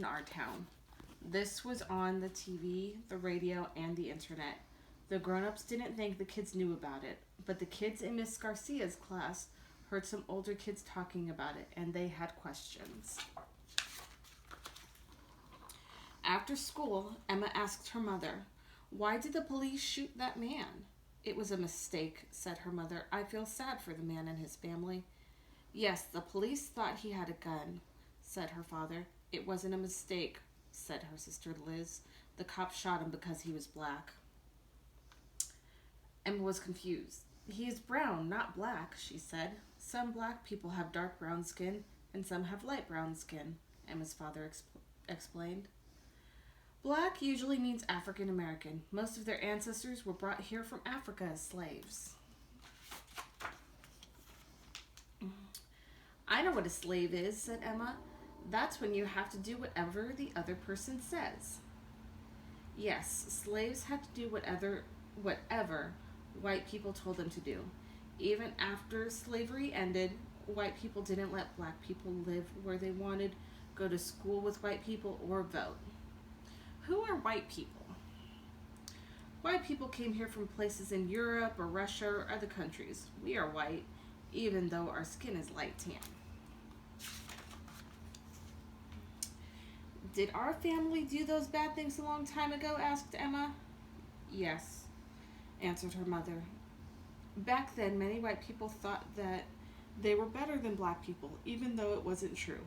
in our town. This was on the TV, the radio, and the internet. The grown-ups didn't think the kids knew about it, but the kids in Miss Garcia's class heard some older kids talking about it, and they had questions. After school, Emma asked her mother, "Why did the police shoot that man?" "It was a mistake," said her mother. "I feel sad for the man and his family." "Yes, the police thought he had a gun," said her father. "It wasn't a mistake," said her sister Liz. "The cops shot him because he was black." Emma was confused. "He is brown, not black," she said. "Some black people have dark brown skin, and some have light brown skin," Emma's father explained. "Black usually means African American. Most of their ancestors were brought here from Africa as slaves." "I know what a slave is," said Emma. "That's when you have to do whatever the other person says." Yes, slaves had to do whatever white people told them to do. Even after slavery ended, white people didn't let black people live where they wanted, go to school with white people, or vote. Who are white people? White people came here from places in Europe or Russia or other countries. We are white, even though our skin is light tan. "Did our family do those bad things a long time ago?" asked Emma. "Yes," answered her mother. "Back then, many white people thought that they were better than black people, even though it wasn't true."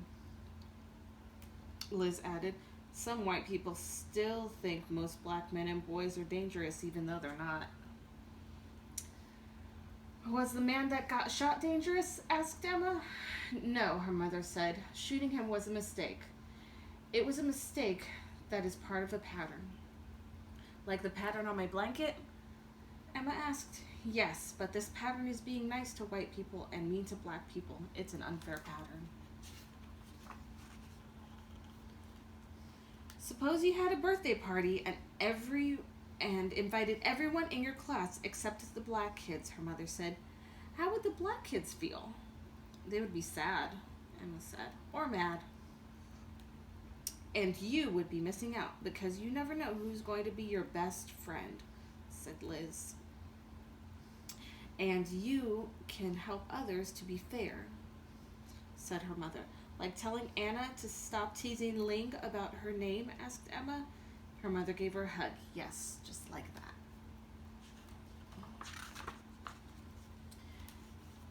Liz added, "Some white people still think most black men and boys are dangerous, even though they're not." "Was the man that got shot dangerous?" asked Emma. "No," her mother said. "Shooting him was a mistake." "It was a mistake that is part of a pattern." "Like the pattern on my blanket?" Emma asked. "Yes, but this pattern is being nice to white people and mean to black people. It's an unfair pattern." "Suppose you had a birthday party and invited everyone in your class except the black kids," her mother said. "How would the black kids feel?" "They would be sad," Emma said, "or mad." "And you would be missing out because you never know who's going to be your best friend," said Liz. "And you can help others to be fair," said her mother. "Like telling Anna to stop teasing Ling about her name?" asked Emma. Her mother gave her a hug. "Yes, just like that."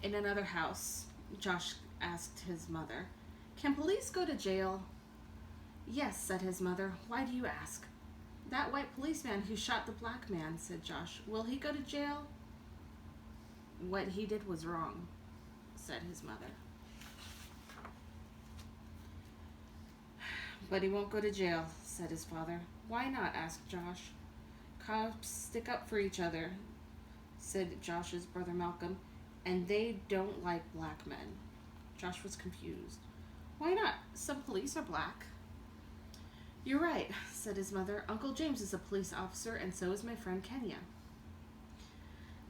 In another house, Josh asked his mother, "Can police go to jail?" "Yes," said his mother. "Why do you ask?" "That white policeman who shot the black man," said Josh. "Will he go to jail?" "What he did was wrong," said his mother. "But he won't go to jail," said his father. "Why not?" asked Josh. "Cops stick up for each other," said Josh's brother Malcolm, "and they don't like black men." Josh was confused. "Why not? Some police are black." "You're right," said his mother. "Uncle James is a police officer, and so is my friend Kenya."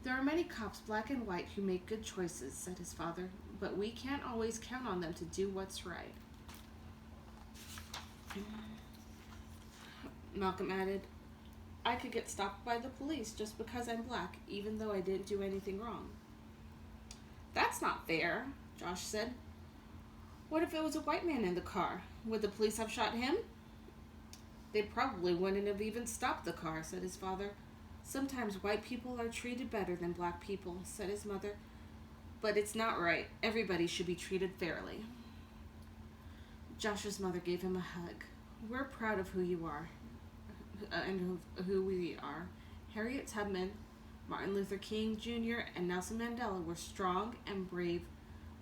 "There are many cops, black and white, who make good choices," said his father, "but we can't always count on them to do what's right." Malcolm added, "I could get stopped by the police just because I'm black, even though I didn't do anything wrong." "That's not fair," Josh said. "What if it was a white man in the car? Would the police have shot him?" "They probably wouldn't have even stopped the car," said his father. "Sometimes white people are treated better than black people," said his mother. "But it's not right. Everybody should be treated fairly." Josh's mother gave him a hug. "We're proud of who you are and who we are. Harriet Tubman, Martin Luther King Jr., and Nelson Mandela were strong and brave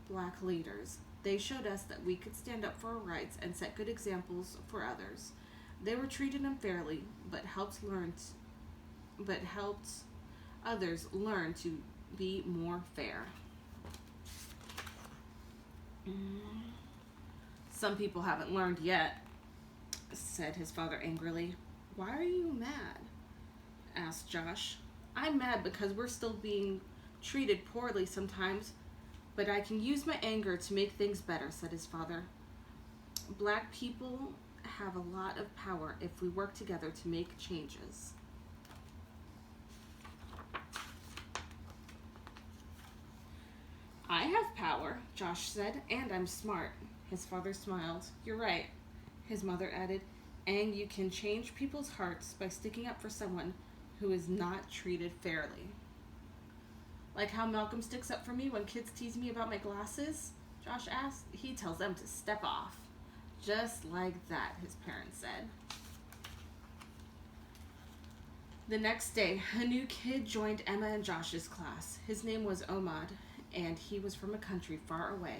black leaders. They showed us that we could stand up for our rights and set good examples for others. They were treated unfairly, but helped others learn to be more fair." "Some people haven't learned yet," said his father angrily. "Why are you mad?" asked Josh. "I'm mad because we're still being treated poorly sometimes, but I can use my anger to make things better," said his father. "Black people have a lot of power if we work together to make changes. I have power, Josh said, and I'm smart. His father smiled. You're right, his mother added, and you can change people's hearts by sticking up for someone who is not treated fairly. Like how Malcolm sticks up for me when kids tease me about my glasses? Josh asked. He tells them to step off. Just like that, his parents said. The next day, a new kid joined Emma and Josh's class. His name was Omad, and he was from a country far away.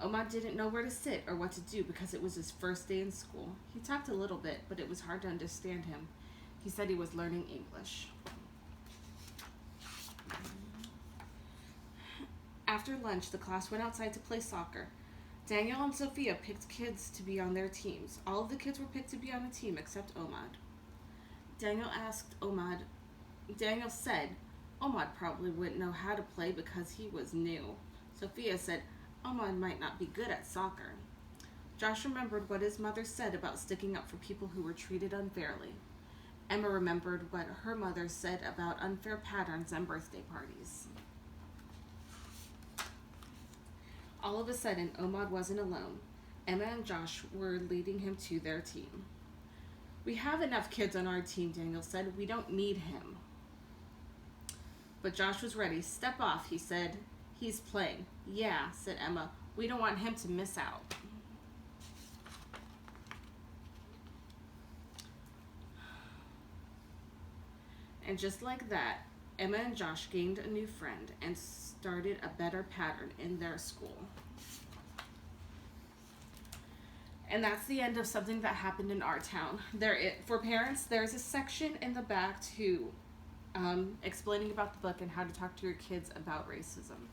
Omad didn't know where to sit or what to do because it was his first day in school. He talked a little bit, but it was hard to understand him. He said he was learning English. After lunch, the class went outside to play soccer. Daniel and Sophia picked kids to be on their teams. All of the kids were picked to be on a team except Omad. Daniel said Omad probably wouldn't know how to play because he was new. Sophia said Omad might not be good at soccer. Josh remembered what his mother said about sticking up for people who were treated unfairly. Emma remembered what her mother said about unfair patterns and birthday parties. All of a sudden, Omad wasn't alone. Emma and Josh were leading him to their team. We have enough kids on our team, Daniel said. We don't need him. But Josh was ready. Step off, he said. He's playing. Yeah, said Emma. We don't want him to miss out. And just like that, Emma and Josh gained a new friend and started a better pattern in their school. And that's the end of something that happened in our town. For parents, there's a section in the back to explaining about the book and how to talk to your kids about racism.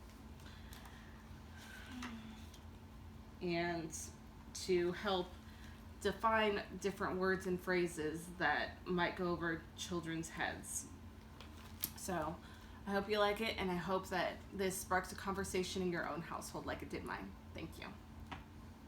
And to help define different words and phrases that might go over children's heads. So I hope you like it, and I hope that this sparks a conversation in your own household like it did mine. Thank you.